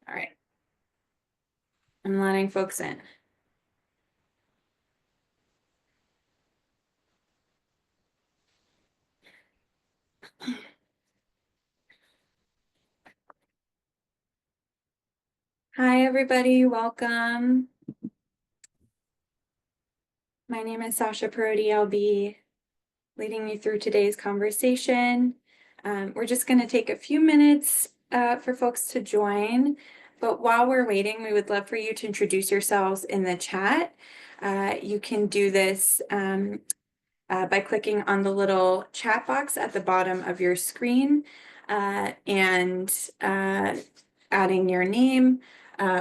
All right. I'm letting folks in. Hi, everybody. Welcome. My name is Sasha Parodi. I'll be leading you through today's conversation. We're just going to take a few minutes for folks to join. But while we're waiting, we would love for you to introduce yourselves in the chat. You can do this by clicking on the little chat box at the bottom of your screen and adding your name,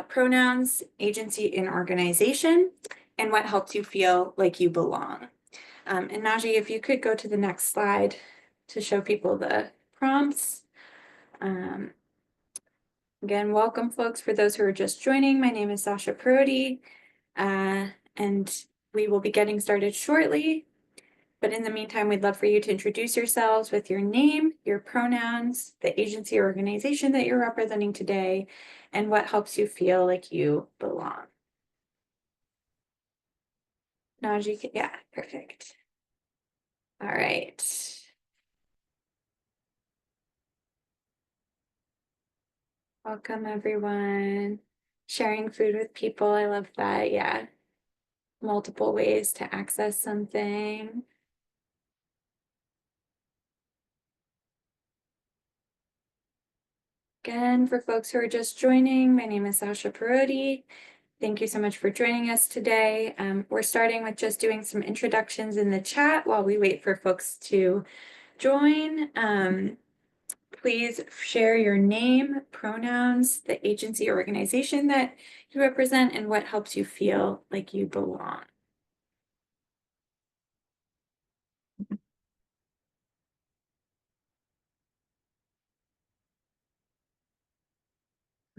pronouns, agency, and organization, and what helps you feel like you belong. And Naji, if you could go to the next slide to show people the prompts. Again, welcome folks. For those who are just joining, my name is Sasha Parodi, and we will be getting started shortly. But in the meantime, we'd love for you to introduce yourselves with your name, your pronouns, the agency or organization that you're representing today, and what helps you feel like you belong. Naji, yeah, perfect. All right. Welcome, everyone. Sharing food with people, I love that, yeah. Multiple ways to access something. Again, for folks who are just joining, my name is Sasha Parodi. Thank you so much for joining us today. We're starting with just doing some introductions in the chat while we wait for folks to join. Please share your name, pronouns, the agency or organization that you represent, and what helps you feel like you belong.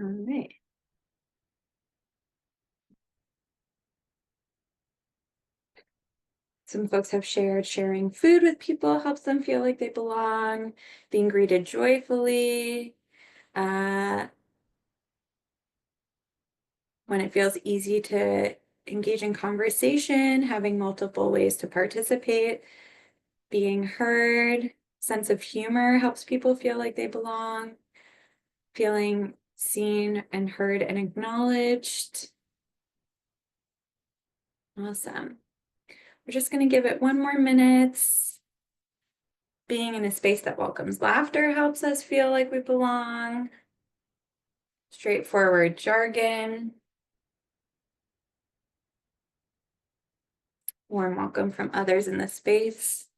All right. Some folks have shared sharing food with people helps them feel like they belong, being greeted joyfully, when it feels easy to engage in conversation, having multiple ways to participate, being heard, sense of humor helps people feel like they belong, feeling seen and heard and acknowledged. Awesome. We're just going to give it 1 more minute. Being in a space that welcomes laughter helps us feel like we belong. Straightforward jargon. Warm welcome from others in the space.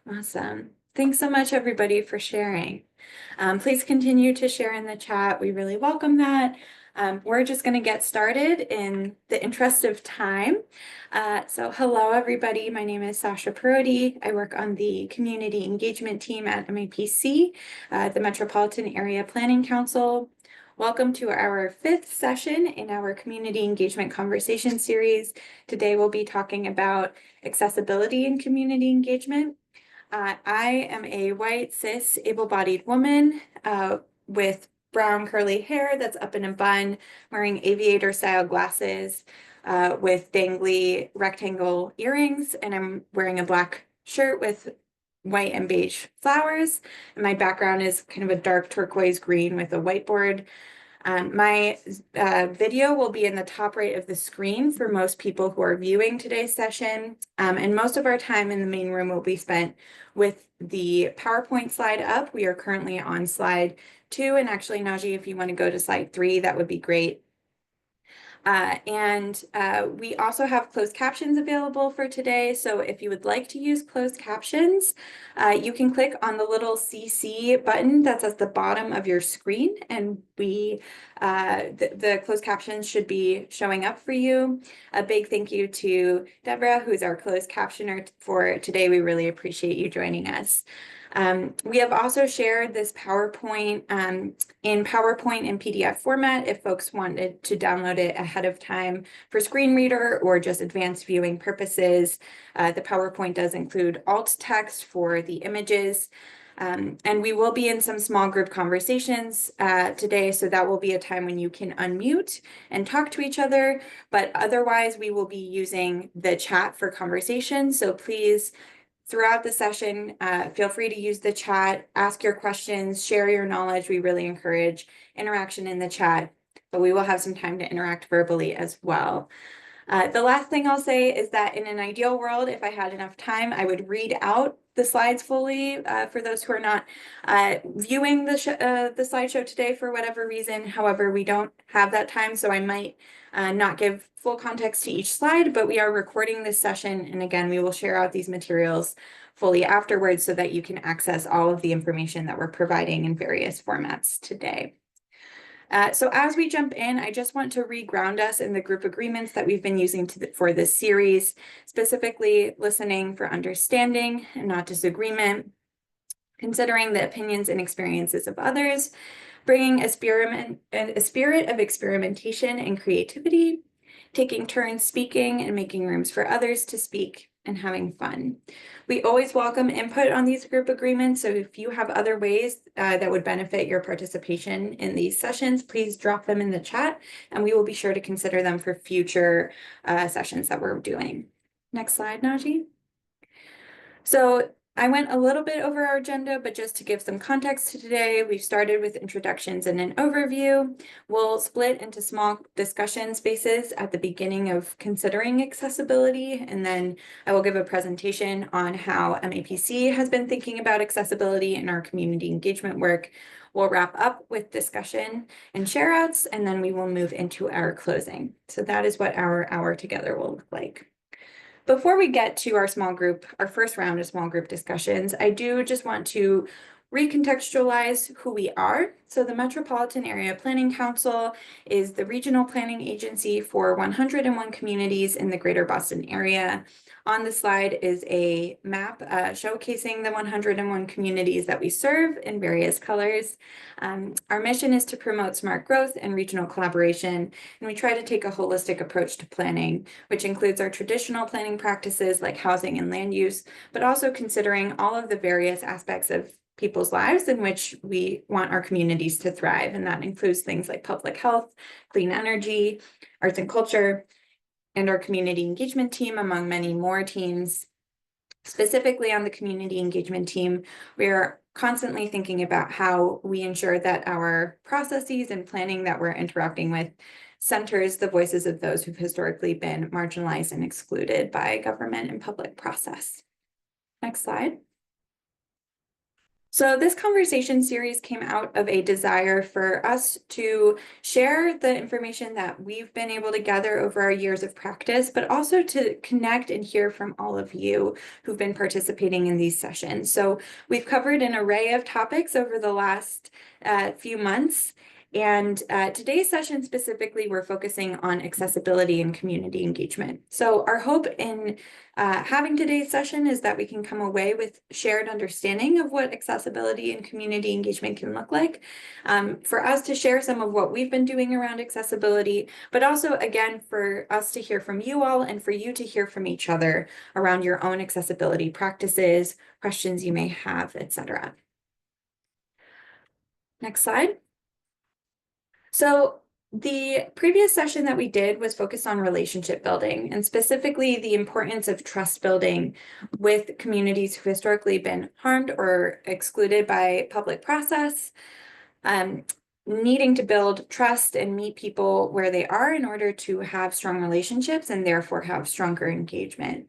Awesome. Thanks so much, everybody, for sharing. Please continue to share in the chat. We really welcome that. We're just going to get started in the interest of time. So hello, everybody. My name is Sasha Parodi. I work on the community engagement team at MAPC, the Metropolitan Area Planning Council. Welcome to our 5th session in our community engagement conversation series. Today we'll be talking about accessibility and community engagement. I am a white, cis, able-bodied woman with brown curly hair that's up in a bun, wearing aviator-style glasses with dangly rectangle earrings, and I'm wearing a black shirt with white and beige flowers. And my background is kind of a dark turquoise green with a whiteboard. My video will be in the top right of the screen for most people who are viewing today's session. And most of our time in the main room will be spent with the PowerPoint slide up. We are currently on slide 2. And actually, Naji, if you want to go to slide 3, that would be great. We also have closed captions available for today. So if you would like to use closed captions, you can click on the little CC button that's at the bottom of your screen, and the closed captions should be showing up for you. A big thank you to Deborah, who's our closed captioner for today. We really appreciate you joining us. We have also shared this PowerPoint in PowerPoint and PDF format if folks wanted to download it ahead of time for screen reader or just advanced viewing purposes. The PowerPoint does include alt text for the images. And we will be in some small group conversations today, so that will be a time when you can unmute and talk to each other. But otherwise, we will be using the chat for conversation. So please, throughout the session, feel free to use the chat, ask your questions, share your knowledge. We really encourage interaction in the chat, but we will have some time to interact verbally as well. The last thing I'll say is that in an ideal world, if I had enough time, I would read out the slides fully for those who are not viewing the slideshow today for whatever reason. However, we don't have that time, so I might not give full context to each slide, but we are recording this session. And again, we will share out these materials fully afterwards so that you can access all of the information that we're providing in various formats today. So as we jump in, I just want to re-ground us in the group agreements that we've been using for this series, specifically listening for understanding and not disagreement, considering the opinions and experiences of others, bringing a spirit of experimentation and creativity, taking turns speaking and making rooms for others to speak, and having fun. We always welcome input on these group agreements, so if you have other ways that would benefit your participation in these sessions, please drop them in the chat, and we will be sure to consider them for future sessions that we're doing. Next slide, Naji. So I went a little bit over our agenda, but just to give some context to today, we've started with introductions and an overview. We'll split into small discussion spaces at the beginning of considering accessibility, and then I will give a presentation on how MAPC has been thinking about accessibility in our community engagement work. We'll wrap up with discussion and share outs, and then we will move into our closing. So that is what our hour together will look like. Before we get to our first round of small group discussions, I do just want to recontextualize who we are. So the Metropolitan Area Planning Council is the regional planning agency for 101 communities in the greater Boston area. On the slide is a map showcasing the 101 communities that we serve in various colors. Our mission is to promote smart growth and regional collaboration, and we try to take a holistic approach to planning, which includes our traditional planning practices like housing and land use, but also considering all of the various aspects of people's lives in which we want our communities to thrive. And that includes things like public health, clean energy, arts and culture, and our community engagement team, among many more teams. Specifically on the community engagement team, we are constantly thinking about how we ensure that our processes and planning that we're interacting with centers the voices of those who've historically been marginalized and excluded by government and public process. Next slide. So this conversation series came out of a desire for us to share the information that we've been able to gather over our years of practice, but also to connect and hear from all of you who've been participating in these sessions. So we've covered an array of topics over the last few months. And today's session specifically, we're focusing on accessibility and community engagement. So our hope in having today's session is that we can come away with shared understanding of what accessibility and community engagement can look like, for us to share some of what we've been doing around accessibility, but also, again, for us to hear from you all and for you to hear from each other around your own accessibility practices, questions you may have, etc. Next slide. So the previous session that we did was focused on relationship building, and specifically the importance of trust building with communities who have historically been harmed or excluded by public process, needing to build trust and meet people where they are in order to have strong relationships and therefore have stronger engagement.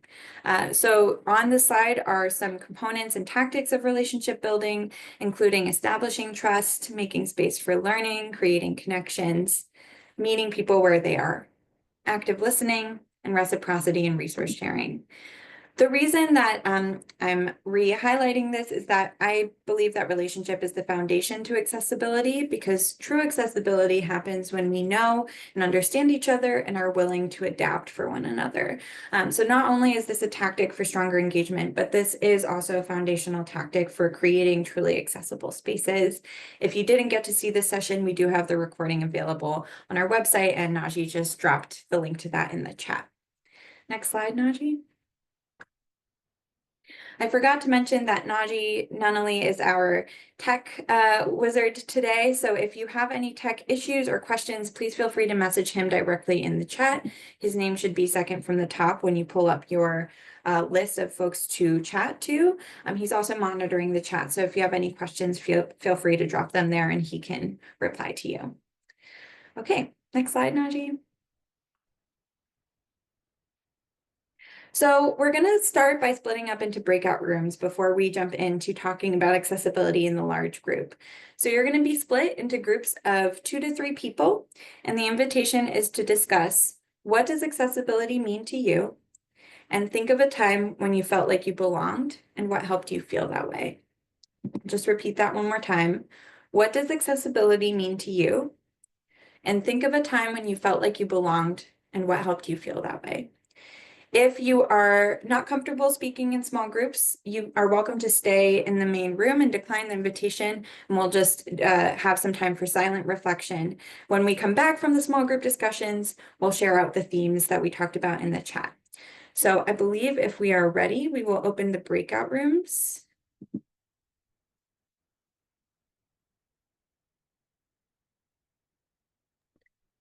So on the slide are some components and tactics of relationship building, including establishing trust, making space for learning, creating connections, meeting people where they are, active listening, and reciprocity and resource sharing. The reason that I'm re-highlighting this is that I believe that relationship is the foundation to accessibility, because true accessibility happens when we know and understand each other and are willing to adapt for one another. So not only is this a tactic for stronger engagement, but this is also a foundational tactic for creating truly accessible spaces. If you didn't get to see this session, we do have the recording available on our website, and Naji just dropped the link to that in the chat. Next slide, Naji. I forgot to mention that Naji Nunnally is our tech wizard today. So if you have any tech issues or questions, please feel free to message him directly in the chat. His name should be second from the top when you pull up your list of folks to chat to. He's also monitoring the chat. So if you have any questions, feel free to drop them there and he can reply to you. Okay, next slide, Naji. So we're going to start by splitting up into breakout rooms before we jump into talking about accessibility in the large group. So you're going to be split into groups of 2 to 3 people, and the invitation is to discuss what does accessibility mean to you, and think of a time when you felt like you belonged and what helped you feel that way. Just repeat that one more time. What does accessibility mean to you? And think of a time when you felt like you belonged and what helped you feel that way. If you are not comfortable speaking in small groups, you are welcome to stay in the main room and decline the invitation, and we'll just have some time for silent reflection. When we come back from the small group discussions, we'll share out the themes that we talked about in the chat. So I believe if we are ready, we will open the breakout rooms.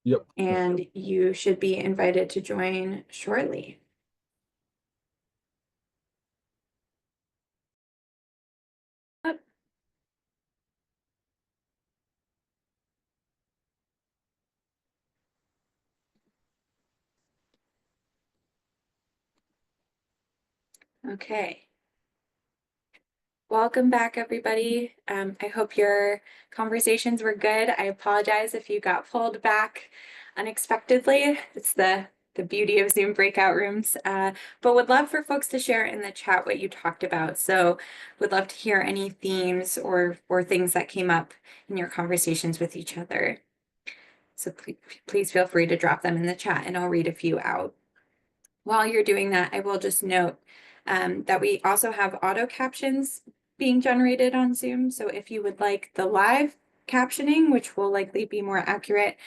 Yep. And you should be invited to join shortly. Okay. Welcome back, everybody. I hope your conversations were good. I apologize if you got pulled back unexpectedly. It's the beauty of Zoom breakout rooms, but would love for folks to share in the chat what you talked about. So would love to hear any themes or things that came up in your conversations with each other. So please feel free to drop them in the chat and I'll read a few out. While you're doing that, I will just note that we also have auto captions being generated on Zoom. So if you would like the live captioning, which will likely be more accurate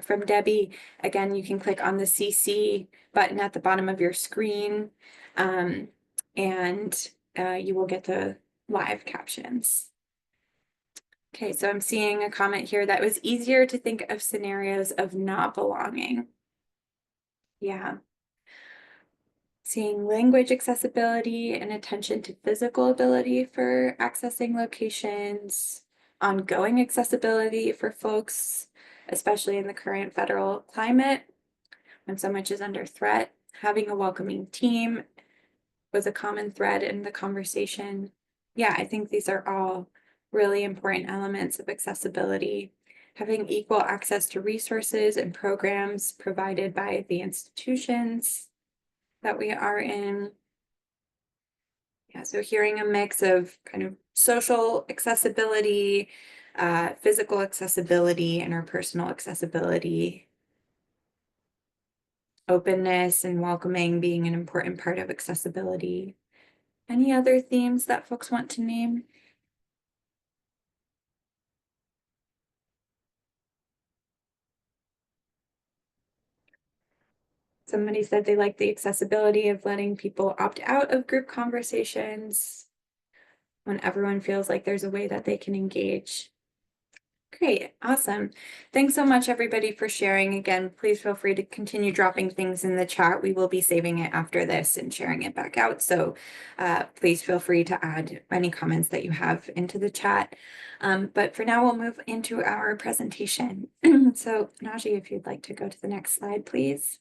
from Debbie, again, you can click on the CC button at the bottom of your screen and you will get the live captions. Okay, so I'm seeing a comment here that it was easier to think of scenarios of not belonging. Yeah. Seeing language accessibility and attention to physical ability for accessing locations, ongoing accessibility for folks, especially in the current federal climate when so much is under threat. Having a welcoming team was a common thread in the conversation. Yeah, I think these are all really important elements of accessibility. Having equal access to resources and programs provided by the institutions that we are in. Yeah, so hearing a mix of kind of social accessibility, physical accessibility, interpersonal accessibility, openness and welcoming being an important part of accessibility. Any other themes that folks want to name? Somebody said they like the accessibility of letting people opt out of group conversations when everyone feels like there's a way that they can engage. Great, awesome. Thanks so much, everybody, for sharing. Again, please feel free to continue dropping things in the chat. We will be saving it after this and sharing it back out. So please feel free to add any comments that you have into the chat. But for now, we'll move into our presentation. So Naji, if you'd like to go to the next slide, please.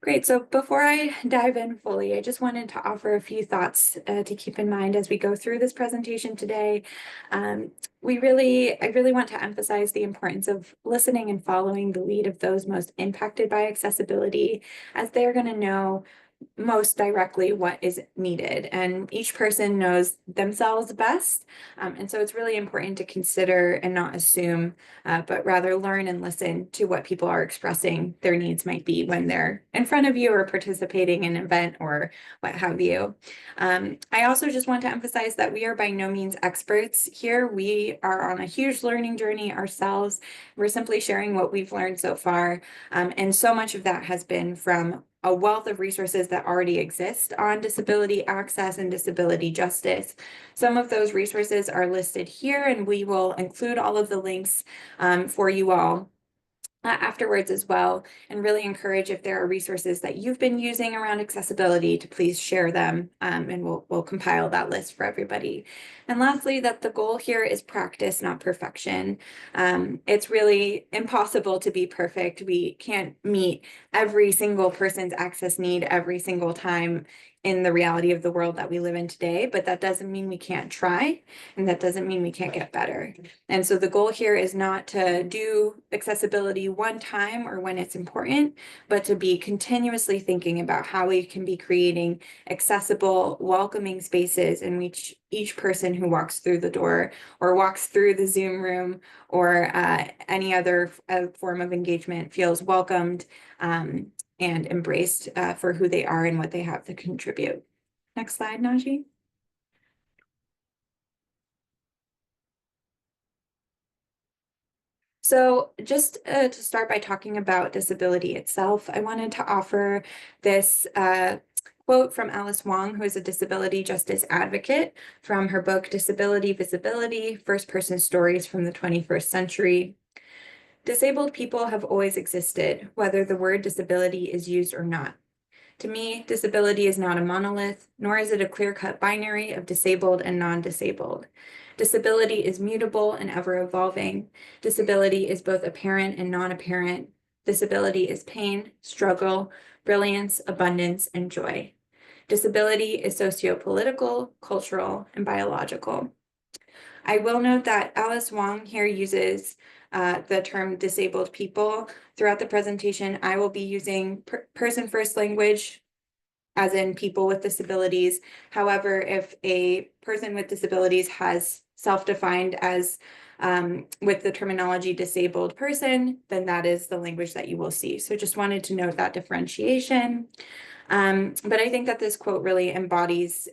Great. So before I dive in fully, I just wanted to offer a few thoughts to keep in mind as we go through this presentation today. I really want to emphasize the importance of listening and following the lead of those most impacted by accessibility, as they're going to know most directly what is needed, and each person knows themselves best. And so it's really important to consider and not assume, but rather learn and listen to what people are expressing their needs might be when they're in front of you or participating in an event or what have you. I also just want to emphasize that we are by no means experts here. We are on a huge learning journey ourselves. We're simply sharing what we've learned so far. And so much of that has been from a wealth of resources that already exist on disability access and disability justice. Some of those resources are listed here, and we will include all of the links for you all afterwards as well, and really encourage, if there are resources that you've been using around accessibility, to please share them, and we'll compile that list for everybody. And lastly, that the goal here is practice, not perfection. It's really impossible to be perfect. We can't meet every single person's access need every single time in the reality of the world that we live in today, but that doesn't mean we can't try, and that doesn't mean we can't get better. And so the goal here is not to do accessibility one time or when it's important, but to be continuously thinking about how we can be creating accessible, welcoming spaces in which each person who walks through the door or walks through the Zoom room or any other form of engagement feels welcomed and embraced for who they are and what they have to contribute. Next slide, Naji. So just to start by talking about disability itself, I wanted to offer this quote from Alice Wong, who is a disability justice advocate, from her book, Disability Visibility, First-Person Stories from the 21st Century. Disabled people have always existed, whether the word disability is used or not. To me, disability is not a monolith, nor is it a clear-cut binary of disabled and non-disabled. Disability is mutable and ever-evolving. Disability is both apparent and non-apparent. Disability is pain, struggle, brilliance, abundance, and joy. Disability is socio-political, cultural, and biological. I will note that Alice Wong here uses the term disabled people. Throughout the presentation, I will be using person first language, as in people with disabilities. However, if a person with disabilities has self-defined as with the terminology disabled person, then that is the language that you will see. So just wanted to note that differentiation. But I think that this quote really embodies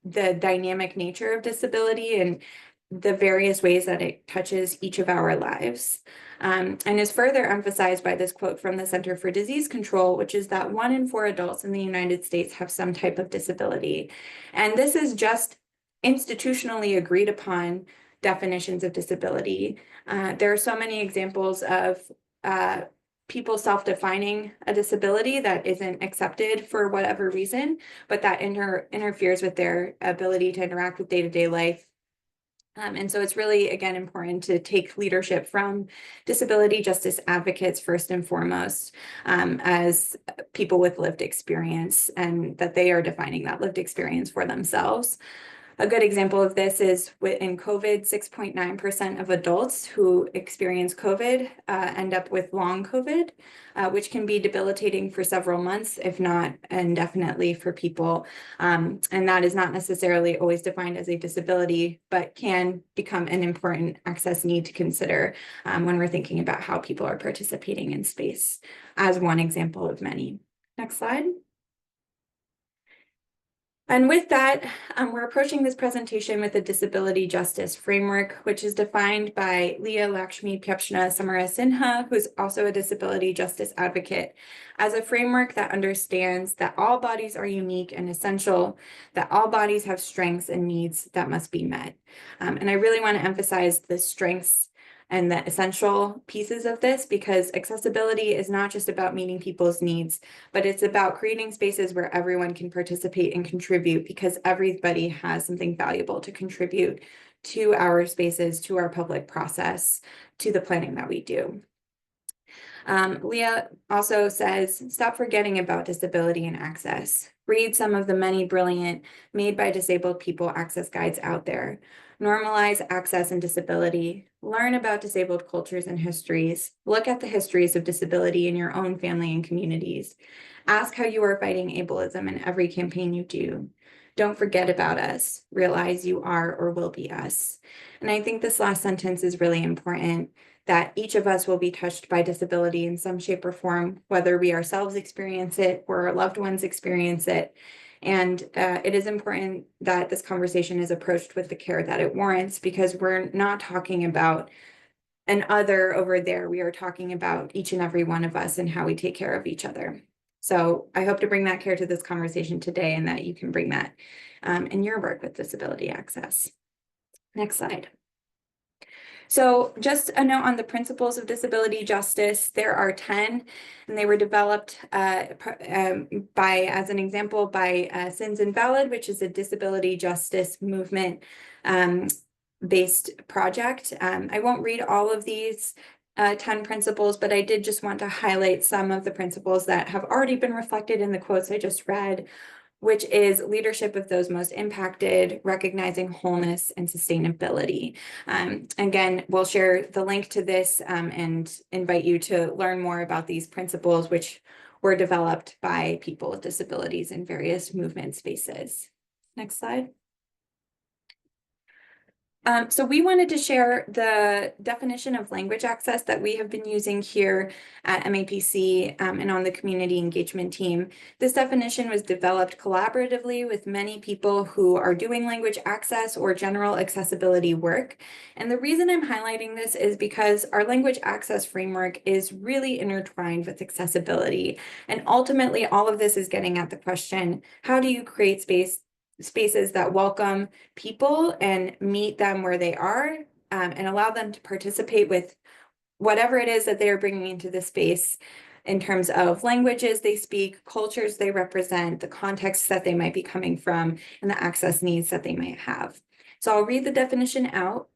the dynamic nature of disability and the various ways that it touches each of our lives. And is further emphasized by this quote from the Center for Disease Control, which is that 1 in 4 adults in the United States have some type of disability. And this is just institutionally agreed upon definitions of disability. There are so many examples of people self-defining a disability that isn't accepted for whatever reason, but that interferes with their ability to interact with day-to-day life. And so it's really, again, important to take leadership from disability justice advocates first and foremost, as people with lived experience, and that they are defining that lived experience for themselves. A good example of this is in COVID, 6.9% of adults who experience COVID end up with long COVID, which can be debilitating for several months, if not indefinitely for people. And that is not necessarily always defined as a disability, but can become an important access need to consider when we're thinking about how people are participating in space, as one example of many. Next slide. And with that, we're approaching this presentation with a disability justice framework, which is defined by Leah Lakshmi Pyapshna Samarasinha, who's also a disability justice advocate, as a framework that understands that all bodies are unique and essential, that all bodies have strengths and needs that must be met. And I really want to emphasize the strengths and the essential pieces of this, because accessibility is not just about meeting people's needs, but it's about creating spaces where everyone can participate and contribute, because everybody has something valuable to contribute to our spaces, to our public process, to the planning that we do. Leah also says, stop forgetting about disability and access. Read some of the many brilliant made by disabled people access guides out there. Normalize access and disability. Learn about disabled cultures and histories. Look at the histories of disability in your own family and communities. Ask how you are fighting ableism in every campaign you do. Don't forget about us. Realize you are or will be us. And I think this last sentence is really important, that each of us will be touched by disability in some shape or form, whether we ourselves experience it or our loved ones experience it. And it is important that this conversation is approached with the care that it warrants, because we're not talking about an other over there. We are talking about each and every one of us and how we take care of each other. So I hope to bring that care to this conversation today and that you can bring that in your work with disability access. Next slide. So just a note on the principles of disability justice. There are 10, and they were developed as an example, by Sins Invalid, which is a disability justice movement based project. I won't read all of these 10 principles, but I did just want to highlight some of the principles that have already been reflected in the quotes I just read, which is leadership of those most impacted, recognizing wholeness and sustainability. Again, we'll share the link to this and invite you to learn more about these principles, which were developed by people with disabilities in various movement spaces. Next slide. So we wanted to share the definition of language access that we have been using here at MAPC and on the community engagement team. This definition was developed collaboratively with many people who are doing language access or general accessibility work. And the reason I'm highlighting this is because our language access framework is really intertwined with accessibility. And ultimately, all of this is getting at the question, how do you create spaces that welcome people and meet them where they are and allow them to participate with whatever it is that they are bringing into the space in terms of languages they speak, cultures they represent, the contexts that they might be coming from, and the access needs that they might have. So I'll read the definition out.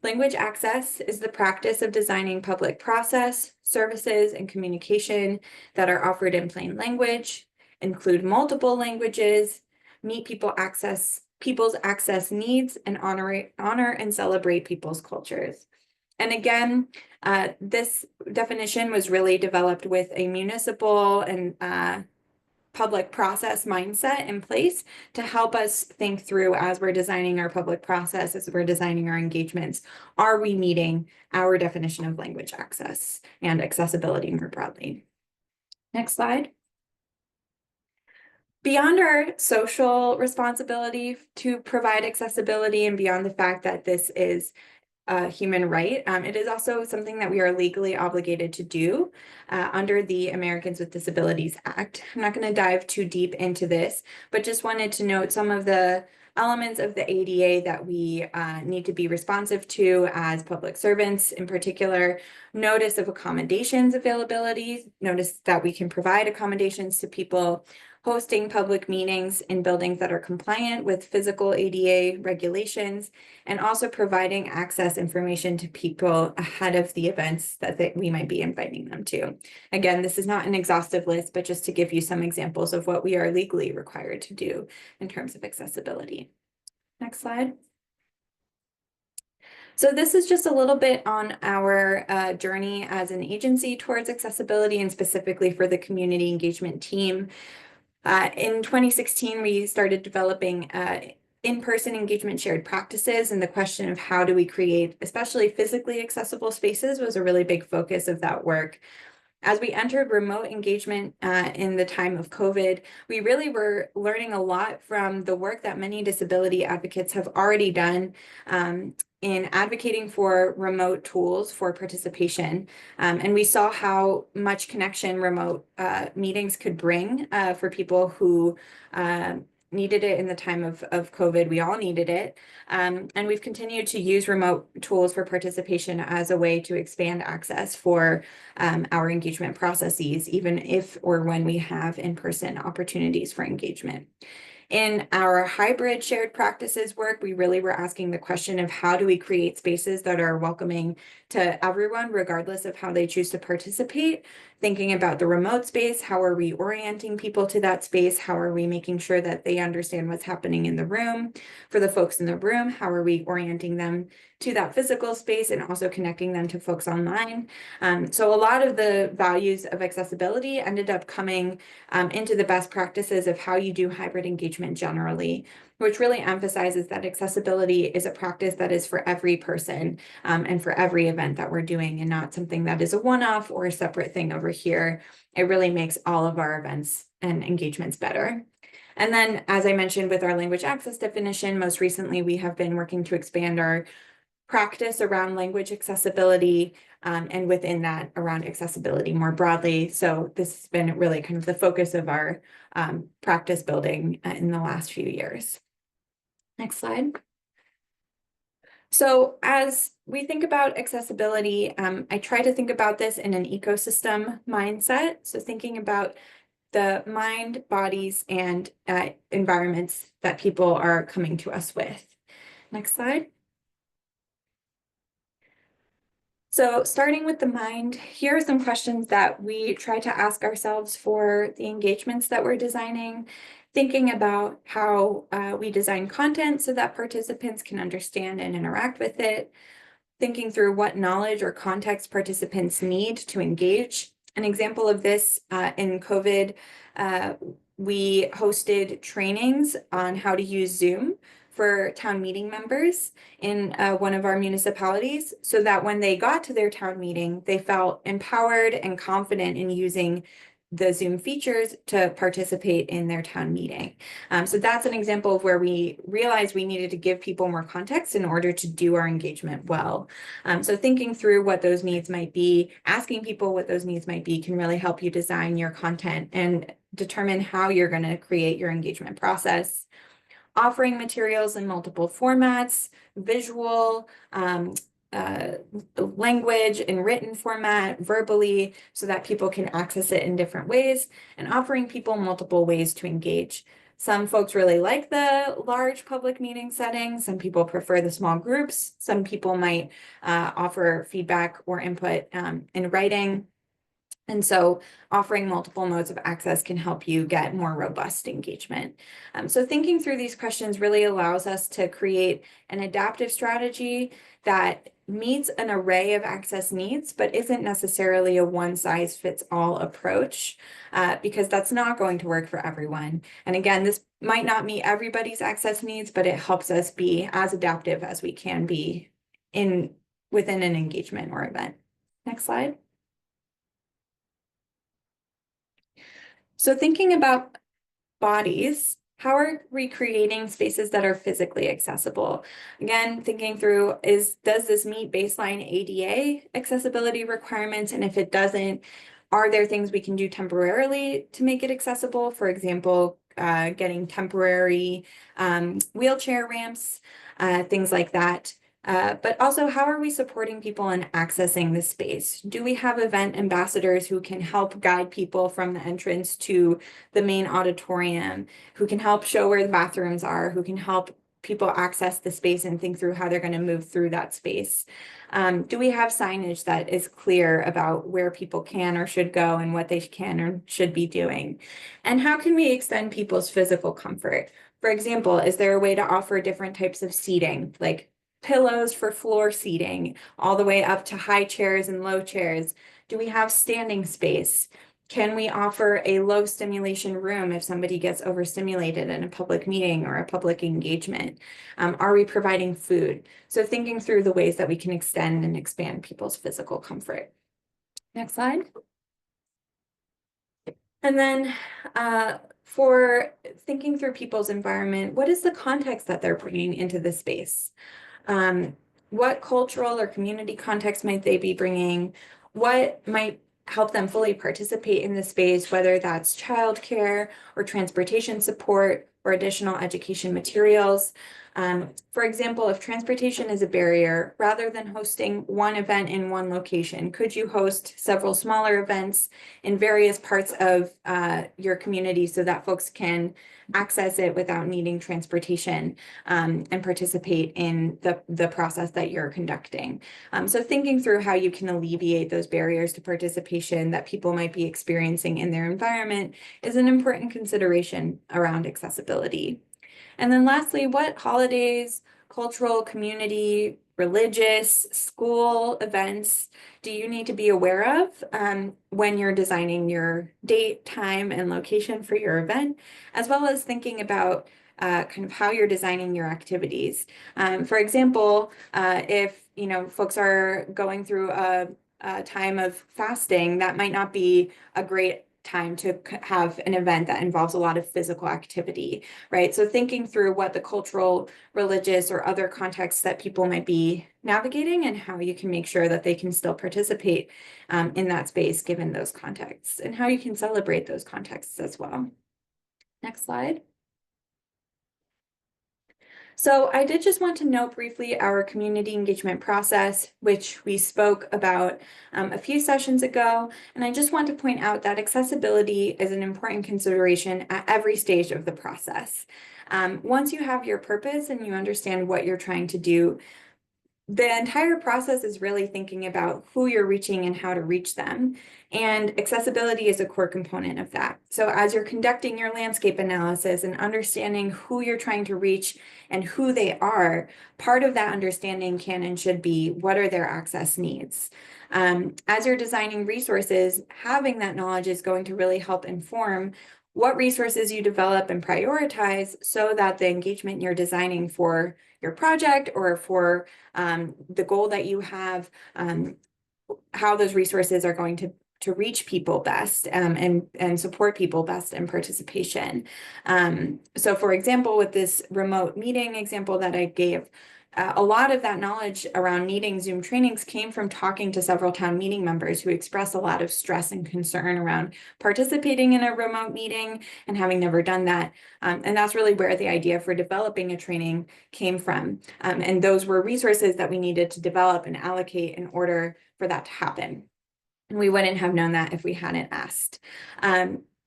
Language access is the practice of designing public process, services, and communication that are offered in plain language, include multiple languages, meet people's access needs, and honor and celebrate people's cultures. And again, this definition was really developed with a municipal and public process mindset in place to help us think through as we're designing our public process, as we're designing our engagements, are we meeting our definition of language access and accessibility more broadly? Next slide. Beyond our social responsibility to provide accessibility and beyond the fact that this is a human right, it is also something that we are legally obligated to do under the Americans with Disabilities Act. I'm not going to dive too deep into this, but just wanted to note some of the elements of the ADA that we need to be responsive to as public servants. In particular, notice of accommodations availability, notice that we can provide accommodations to people hosting public meetings in buildings that are compliant with physical ADA regulations, and also providing access information to people ahead of the events that we might be inviting them to. Again, this is not an exhaustive list, but just to give you some examples of what we are legally required to do in terms of accessibility. Next slide. So this is just a little bit on our journey as an agency towards accessibility, and specifically for the community engagement team. In 2016, we started developing in-person engagement shared practices, and the question of how do we create especially physically accessible spaces was a really big focus of that work. As we entered remote engagement in the time of COVID, we really were learning a lot from the work that many disability advocates have already done in advocating for remote tools for participation. And we saw how much connection remote meetings could bring for people who needed it in the time of COVID. We all needed it. And we've continued to use remote tools for participation as a way to expand access for our engagement processes, even if or when we have in-person opportunities for engagement. In our hybrid shared practices work, we really were asking the question of how do we create spaces that are welcoming to everyone, regardless of how they choose to participate. Thinking about the remote space, how are we orienting people to that space? How are we making sure that they understand what's happening in the room? For the folks in the room, how are we orienting them to that physical space and also connecting them to folks online? So a lot of the values of accessibility ended up coming into the best practices of how you do hybrid engagement generally, which really emphasizes that accessibility is a practice that is for every person and for every event that we're doing, and not something that is a one-off or a separate thing over here. It really makes all of our events and engagements better. And then, as I mentioned with our language access definition, most recently we have been working to expand our practice around language accessibility and within that around accessibility more broadly. So this has been really kind of the focus of our practice building in the last few years. Next slide. So as we think about accessibility, I try to think about this in an ecosystem mindset. So thinking about the mind, bodies, and environments that people are coming to us with. Next slide. So starting with the mind, here are some questions that we try to ask ourselves for the engagements that we're designing, thinking about how we design content so that participants can understand and interact with it, thinking through what knowledge or context participants need to engage. An example of this in COVID, we hosted trainings on how to use Zoom for town meeting members in one of our municipalities so that when they got to their town meeting, they felt empowered and confident in using the Zoom features to participate in their town meeting. So that's an example of where we realized we needed to give people more context in order to do our engagement well. So thinking through what those needs might be, asking people what those needs might be can really help you design your content and determine how you're going to create your engagement process. Offering materials in multiple formats, visual, language in written format, verbally, so that people can access it in different ways, and offering people multiple ways to engage. Some folks really like the large public meeting setting. Some people prefer the small groups. Some people might offer feedback or input in writing. And so offering multiple modes of access can help you get more robust engagement. So thinking through these questions really allows us to create an adaptive strategy that meets an array of access needs, but isn't necessarily a one-size-fits-all approach, because that's not going to work for everyone. And again, this might not meet everybody's access needs, but it helps us be as adaptive as we can be within an engagement or event. Next slide. So thinking about bodies, how are we creating spaces that are physically accessible? Again, thinking through does this meet baseline ADA accessibility requirements? And if it doesn't, are there things we can do temporarily to make it accessible? For example, getting temporary wheelchair ramps, things like that. But also, how are we supporting people in accessing the space? Do we have event ambassadors who can help guide people from the entrance to the main auditorium, who can help show where the bathrooms are, who can help people access the space and think through how they're going to move through that space? Do we have signage that is clear about where people can or should go and what they can or should be doing? And how can we extend people's physical comfort? For example, is there a way to offer different types of seating, like pillows for floor seating, all the way up to high chairs and low chairs? Do we have standing space? Can we offer a low stimulation room if somebody gets overstimulated in a public meeting or a public engagement? Are we providing food? So thinking through the ways that we can extend and expand people's physical comfort. Next slide. And then for thinking through people's environment, what is the context that they're bringing into the space? What cultural or community context might they be bringing? What might help them fully participate in the space, whether that's childcare or transportation support or additional education materials? For example, if transportation is a barrier, rather than hosting one event in one location, could you host several smaller events in various parts of your community so that folks can access it without needing transportation and participate in the process that you're conducting? So thinking through how you can alleviate those barriers to participation that people might be experiencing in their environment is an important consideration around accessibility. And then lastly, what holidays, cultural, community, religious, school events do you need to be aware of when you're designing your date, time, and location for your event, as well as thinking about kind of how you're designing your activities. For example, if folks are going through a time of fasting, that might not be a great time to have an event that involves a lot of physical activity, right? So thinking through what the cultural, religious, or other contexts that people might be navigating and how you can make sure that they can still participate in that space given those contexts, and how you can celebrate those contexts as well. Next slide. So I did just want to note briefly our community engagement process, which we spoke about a few sessions ago. And I just want to point out that accessibility is an important consideration at every stage of the process. Once you have your purpose and you understand what you're trying to do, the entire process is really thinking about who you're reaching and how to reach them. And accessibility is a core component of that. So as you're conducting your landscape analysis and understanding who you're trying to reach and who they are, part of that understanding can and should be what are their access needs. As you're designing resources, having that knowledge is going to really help inform what resources you develop and prioritize so that the engagement you're designing for your project or for the goal that you have, how those resources are going to reach people best and support people best in participation. So for example, with this remote meeting example that I gave, a lot of that knowledge around needing Zoom trainings came from talking to several town meeting members who expressed a lot of stress and concern around participating in a remote meeting and having never done that. And that's really where the idea for developing a training came from. And those were resources that we needed to develop and allocate in order for that to happen. And we wouldn't have known that if we hadn't asked.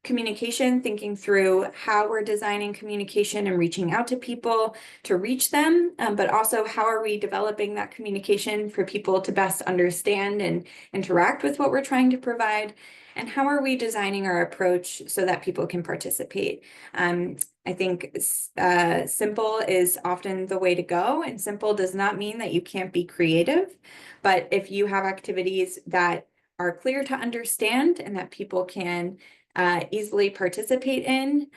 Communication, thinking through how we're designing communication and reaching out to people to reach them, but also how are we developing that communication for people to best understand and interact with what we're trying to provide, and how are we designing our approach so that people can participate. I think simple is often the way to go, and simple does not mean that you can't be creative, but if you have activities that are clear to understand and that people can easily participate in,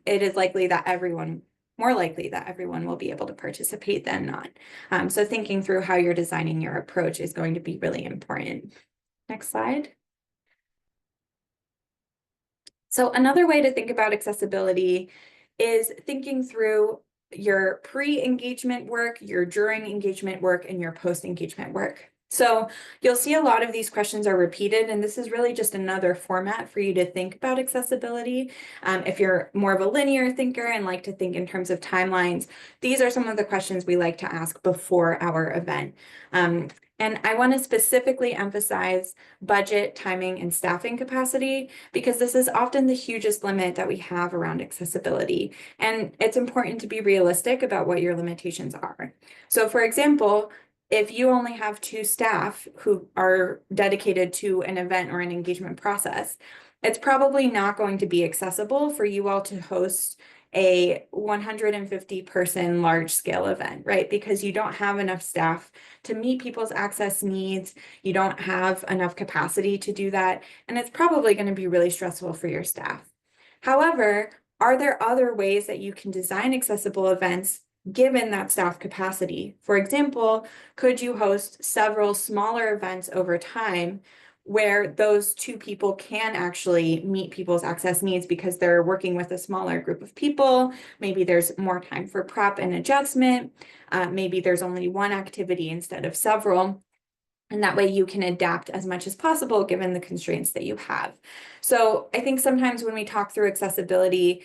it is more likely that everyone will be able to participate than not. So thinking through how you're designing your approach is going to be really important. Next slide. So another way to think about accessibility is thinking through your pre-engagement work, your during engagement work, and your post-engagement work. So you'll see a lot of these questions are repeated, and this is really just another format for you to think about accessibility. If you're more of a linear thinker and like to think in terms of timelines, these are some of the questions we like to ask before our event. And I want to specifically emphasize budget, timing, and staffing capacity, because this is often the hugest limit that we have around accessibility. And it's important to be realistic about what your limitations are. So for example, if you only have 2 staff who are dedicated to an event or an engagement process, it's probably not going to be accessible for you all to host a 150 person large scale event, right? Because you don't have enough staff to meet people's access needs. You don't have enough capacity to do that. And it's probably going to be really stressful for your staff. However, are there other ways that you can design accessible events given that staff capacity? For example, could you host several smaller events over time where those 2 people can actually meet people's access needs because they're working with a smaller group of people? Maybe there's more time for prep and adjustment. Maybe there's only one activity instead of several. And that way you can adapt as much as possible given the constraints that you have. So I think sometimes when we talk through accessibility,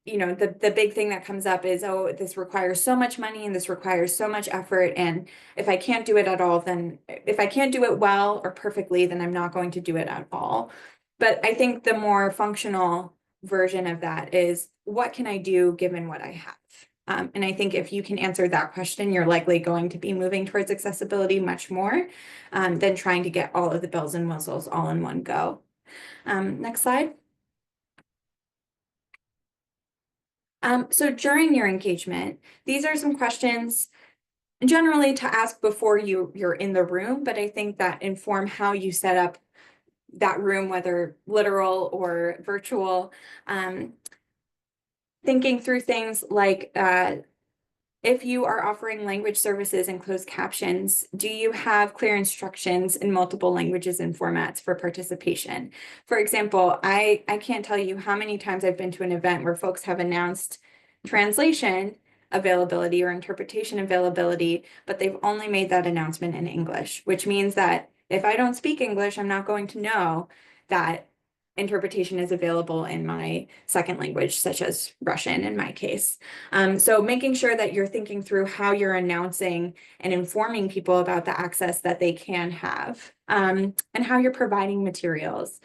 the big thing that comes up is, oh, this requires so much money and this requires so much effort. And if I can't do it at all, then if I can't do it well or perfectly, then I'm not going to do it at all. But I think the more functional version of that is, what can I do given what I have? And I think if you can answer that question, you're likely going to be moving towards accessibility much more than trying to get all of the bells and whistles all in one go. Next slide. So during your engagement, these are some questions generally to ask before you're in the room, but I think that inform how you set up that room, whether literal or virtual. Thinking through things like If you are offering language services and closed captions, do you have clear instructions in multiple languages and formats for participation? For example, I can't tell you how many times I've been to an event where folks have announced translation availability or interpretation availability, but they've only made that announcement in English, which means that if I don't speak English, I'm not going to know that interpretation is available in my second language, such as Russian in my case. So making sure that you're thinking through how you're announcing and informing people about the access that they can have, and how you're providing materials.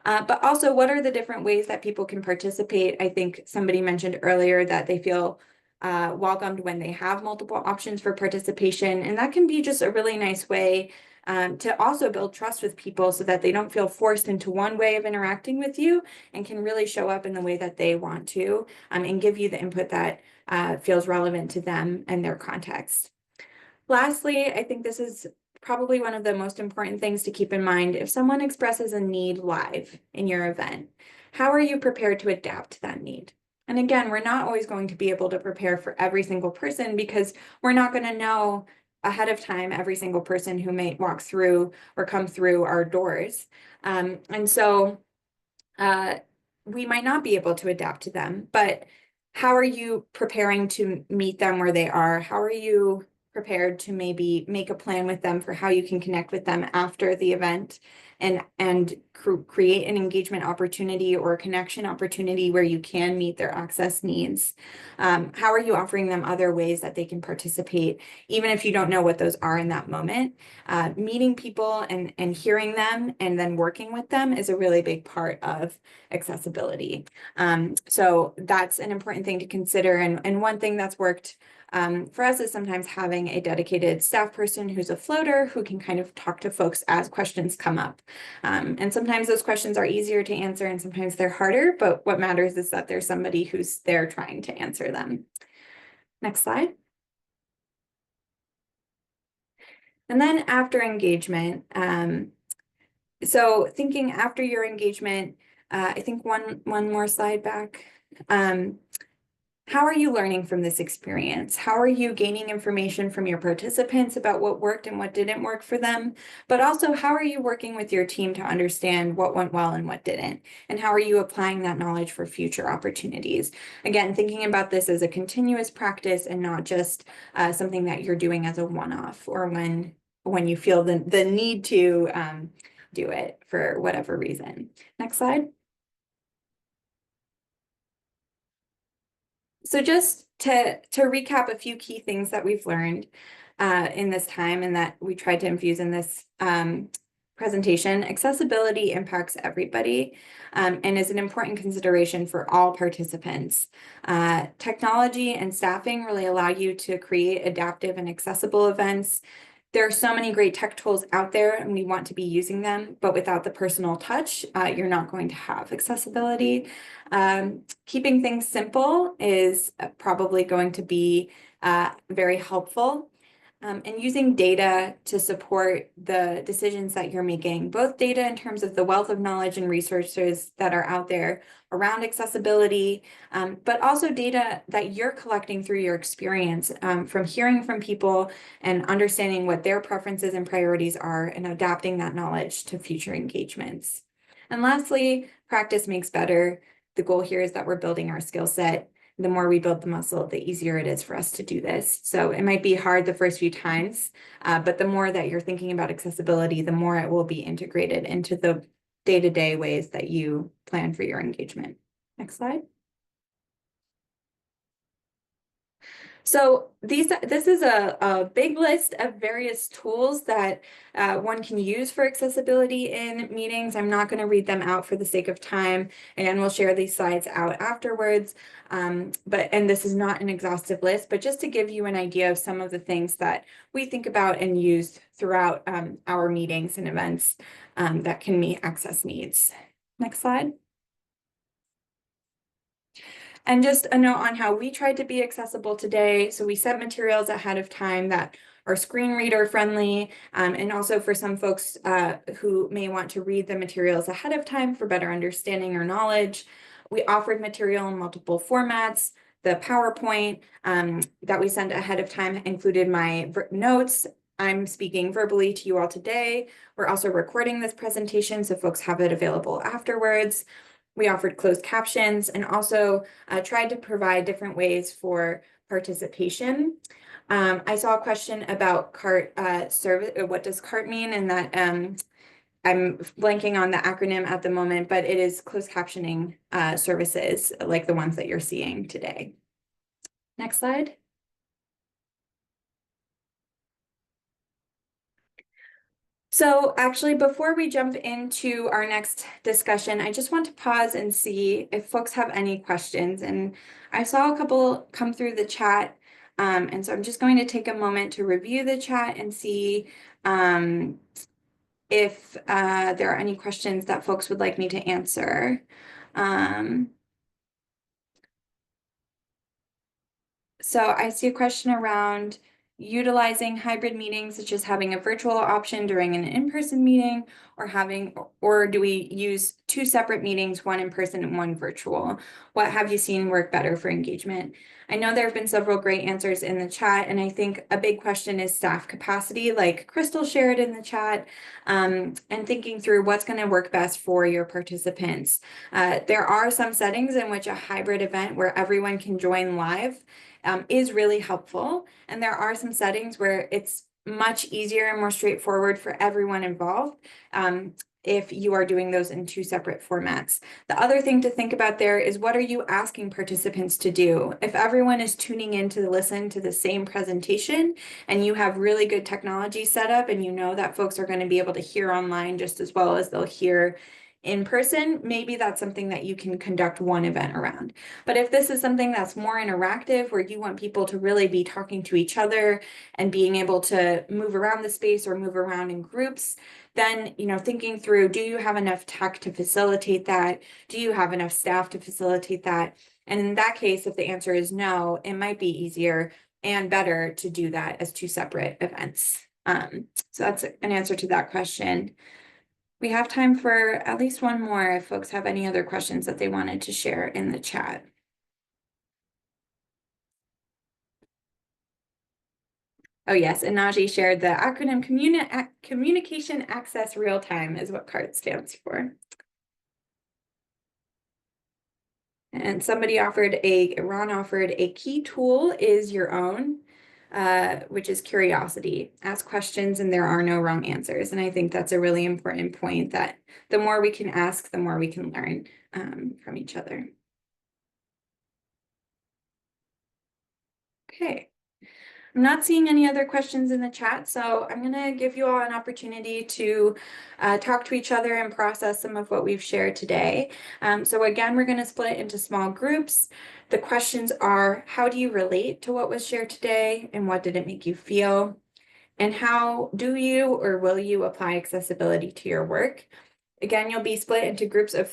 But also, what are the different ways that people can participate? I think somebody mentioned earlier that they feel welcomed when they have multiple options for participation. And that can be just a really nice way to also build trust with people so that they don't feel forced into one way of interacting with you and can really show up in the way that they want to, and give you the input that feels relevant to them and their context. Lastly, I think this is probably one of the most important things to keep in mind. If someone expresses a need live in your event, how are you prepared to adapt to that need? And again, we're not always going to be able to prepare for every single person because we're not going to know ahead of time every single person who may walk through or come through our doors. And so we might not be able to adapt to them, but how are you preparing to meet them where they are? How are you prepared to maybe make a plan with them for how you can connect with them after the event and create an engagement opportunity or a connection opportunity where you can meet their access needs? How are you offering them other ways that they can participate, even if you don't know what those are in that moment? Meeting people and hearing them and then working with them is a really big part of accessibility. So that's an important thing to consider. And one thing that's worked for us is sometimes having a dedicated staff person who's a floater who can kind of talk to folks as questions come up. And sometimes those questions are easier to answer and sometimes they're harder, but what matters is that there's somebody who's there trying to answer them. Next slide. And then after engagement, so thinking after your engagement, I think one more slide back. How are you learning from this experience? How are you gaining information from your participants about what worked and what didn't work for them? But also, how are you working with your team to understand what went well and what didn't? And how are you applying that knowledge for future opportunities? Again, thinking about this as a continuous practice and not just something that you're doing as a one-off or when you feel the need to do it for whatever reason. Next slide. So just to recap a few key things that we've learned in this time and that we tried to infuse in this presentation, accessibility impacts everybody and is an important consideration for all participants. Technology and staffing really allow you to create adaptive and accessible events. There are so many great tech tools out there and we want to be using them, but without the personal touch, you're not going to have accessibility. Keeping things simple is probably going to be very helpful. And using data to support the decisions that you're making, both data in terms of the wealth of knowledge and resources that are out there around accessibility, but also data that you're collecting through your experience from hearing from people and understanding what their preferences and priorities are and adapting that knowledge to future engagements. And lastly, practice makes better. The goal here is that we're building our skill set. The more we build the muscle, the easier it is for us to do this. So it might be hard the first few times, but the more that you're thinking about accessibility, the more it will be integrated into the day-to-day ways that you plan for your engagement. Next slide. So this is a big list of various tools that one can use for accessibility in meetings. I'm not going to read them out for the sake of time, and we'll share these slides out afterwards. And this is not an exhaustive list, but just to give you an idea of some of the things that we think about and use throughout our meetings and events that can meet access needs. Next slide. And just a note on how we tried to be accessible today. So we set materials ahead of time that are screen reader friendly, and also for some folks who may want to read the materials ahead of time for better understanding or knowledge. We offered material in multiple formats. the PowerPoint that we sent ahead of time included my notes. I'm speaking verbally to you all today. We're also recording this presentation so folks have it available afterwards. We offered closed captions and also tried to provide different ways for participation. I saw a question about CART service. What does CART mean? And that I'm blanking on the acronym at the moment, but it is closed captioning services like the ones that you're seeing today. Next slide. So actually, before we jump into our next discussion, I just want to pause and see if folks have any questions. And I saw a couple come through the chat. And so I'm just going to take a moment to review the chat and see if there are any questions that folks would like me to answer. So I see a question around utilizing hybrid meetings, such as having a virtual option during an in-person meeting, or do we use two separate meetings, one in person and one virtual? What have you seen work better for engagement? I know there have been several great answers in the chat, and I think a big question is staff capacity, like Crystal shared in the chat, and thinking through what's going to work best for your participants. There are some settings in which a hybrid event where everyone can join live is really helpful. And there are some settings where it's much easier and more straightforward for everyone involved if you are doing those in two separate formats. The other thing to think about there is, what are you asking participants to do? If everyone is tuning in to listen to the same presentation and you have really good technology set up and you know that folks are going to be able to hear online just as well as they'll hear in person, maybe that's something that you can conduct one event around. But if this is something that's more interactive, where you want people to really be talking to each other and being able to move around the space or move around in groups, then, thinking through, do you have enough tech to facilitate that? Do you have enough staff to facilitate that? And in that case, if the answer is no, it might be easier and better to do that as two separate events. So that's an answer to that question. We have time for at least one more if folks have any other questions that they wanted to share in the chat. Oh yes, and Najee shared the acronym Communication Access Real Time is what CART stands for. And Ron offered a key tool is your own, which is curiosity. Ask questions and there are no wrong answers. And I think that's a really important point, that the more we can ask, the more we can learn from each other. Okay. I'm not seeing any other questions in the chat, so I'm going to give you all an opportunity to talk to each other and process some of what we've shared today. So again, we're going to split into small groups. The questions are, how do you relate to what was shared today, and what did it make you feel? And how do you or will you apply accessibility to your work? Again, you'll be split into groups of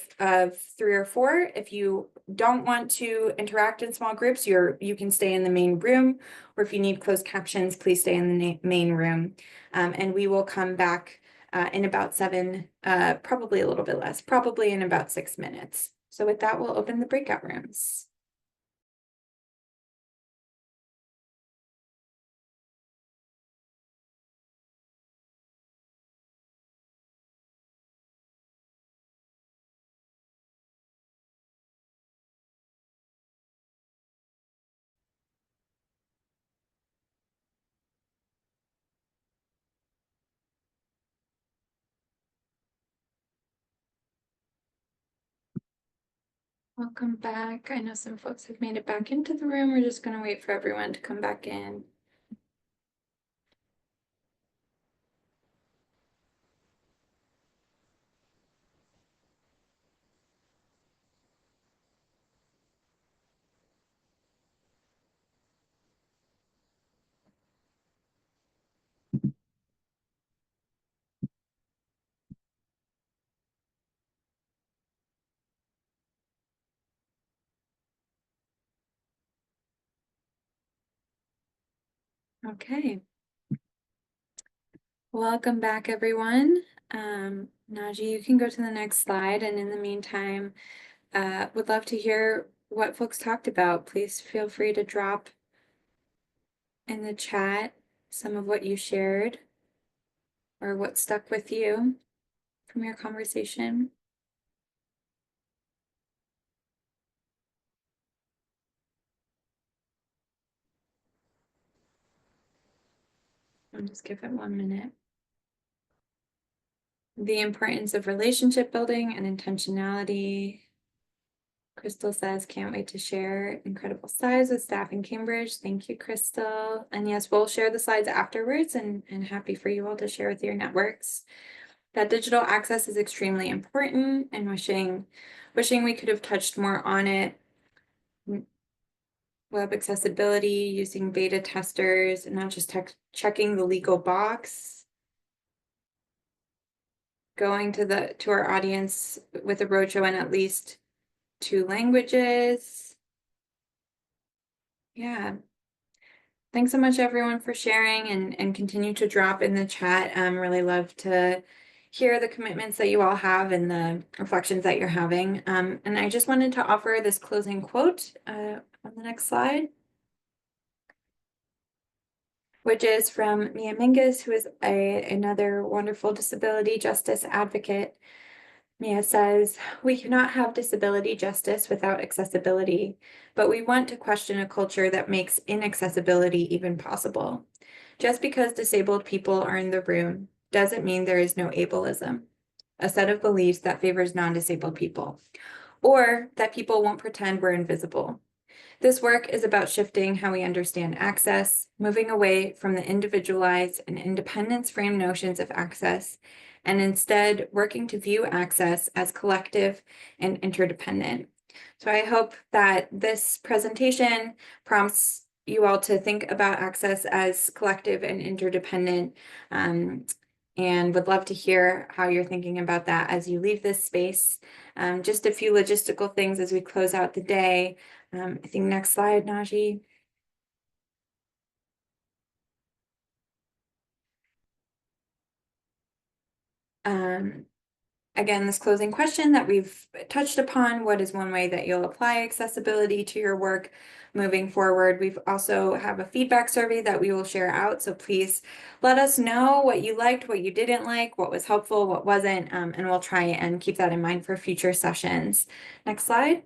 3 or 4. If you don't want to interact in small groups, you can stay in the main room, or if you need closed captions, please stay in the main room. And we will come back in about probably a little bit less, probably in about 6 minutes. So with that, we'll open the breakout rooms. Welcome back. I know some folks have made it back into the room. We're just going to wait for everyone to come back in. Okay. Welcome back, everyone. Najee, you can go to the next slide. And in the meantime, would love to hear what folks talked about. Please feel free to drop in the chat some of what you shared or what stuck with you from your conversation. I'll just give it 1 minute. The importance of relationship building and intentionality. Crystal says, can't wait to share incredible slides with staff in Cambridge. Thank you, Crystal. And yes, we'll share the slides afterwards and happy for you all to share with your networks. That digital access is extremely important and wishing we could have touched more on it. Web accessibility, using beta testers, and not just checking the legal box. Going to our audience with a roadshow in at least 2 languages. Yeah. Thanks so much, everyone, for sharing and continue to drop in the chat. Really love to hear the commitments that you all have and the reflections that you're having. And I just wanted to offer this closing quote on the next slide, which is from Mia Mingus, who is another wonderful disability justice advocate. Mia says, we cannot have disability justice without accessibility, but we want to question a culture that makes inaccessibility even possible. Just because disabled people are in the room doesn't mean there is no ableism, a set of beliefs that favors non-disabled people, or that people won't pretend we're invisible. This work is about shifting how we understand access, moving away from the individualized and independence-framed notions of access, and instead working to view access as collective and interdependent. So I hope that this presentation prompts you all to think about access as collective and interdependent, and would love to hear how you're thinking about that as you leave this space. Just a few logistical things as we close out the day. I think next slide, Naji. Again, this closing question that we've touched upon, what is one way that you'll apply accessibility to your work moving forward? We've also have a feedback survey that we will share out. So please let us know what you liked, what you didn't like, what was helpful, what wasn't, and we'll try and keep that in mind for future sessions. Next slide.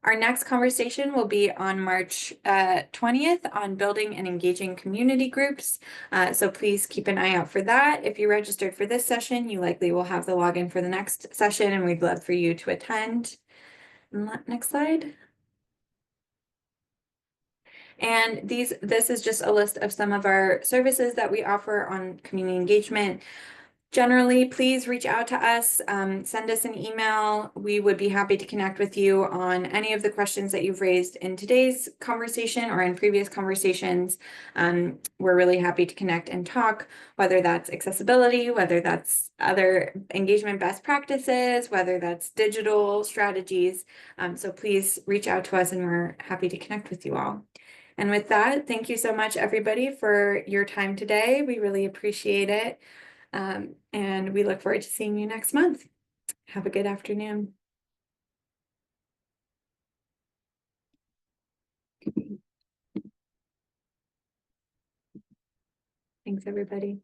Our next conversation will be on March 20th on building and engaging community groups. So please keep an eye out for that. If you registered for this session, you likely will have the login for the next session, and we'd love for you to attend. Next slide. And this is just a list of some of our services that we offer on community engagement. Generally, please reach out to us, send us an email. We would be happy to connect with you on any of the questions that you've raised in today's conversation or in previous conversations. We're really happy to connect and talk, whether that's accessibility, whether that's other engagement best practices, whether that's digital strategies. So please reach out to us and we're happy to connect with you all. And with that, thank you so much, everybody, for your time today. We really appreciate it. And we look forward to seeing you next month. Have a good afternoon. Thanks, everybody.